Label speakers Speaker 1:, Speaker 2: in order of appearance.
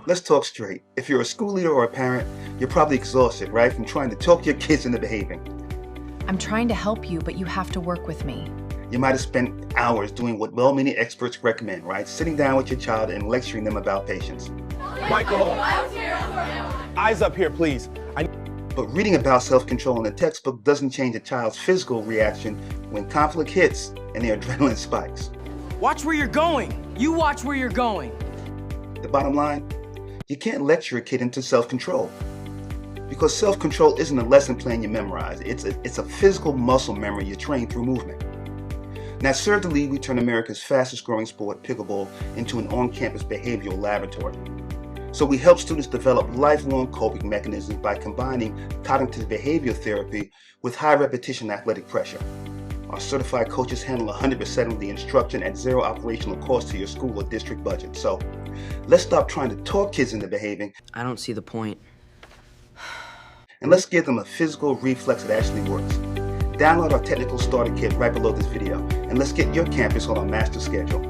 Speaker 1: let's talk straight. If you're a school leader or a parent, you're probably exhausted, right, from trying to talk your kids into behaving.
Speaker 2: I'm trying to help you, but you have to work with me.
Speaker 1: You might have spent hours doing what well-meaning experts recommend, right? Sitting down with your child and lecturing them about patience.
Speaker 3: Michael, eyes up here, please.
Speaker 1: But reading about self-control in the textbook doesn't change a child's physical reaction when conflict hits and their adrenaline spikes.
Speaker 4: Watch where you're going. You watch where you're going.
Speaker 1: The bottom line, you can't lecture a kid into self-control. Because self-control isn't a lesson plan you memorize. It's a physical muscle memory you train through movement. Now, at Serve the League, we turn America's fastest growing sport, pickleball, into an on-campus behavioral laboratory. So we help students develop lifelong coping mechanisms by combining cognitive behavioral therapy with high repetition athletic pressure. Our certified coaches handle 100% of the instruction at zero operational cost to your school or district budget. So let's stop trying to talk kids into behaving.
Speaker 4: I don't see the point.
Speaker 1: And let's give them a physical reflex that actually works. Download our technical starter kit right below this video, and let's get your campus on our master schedule.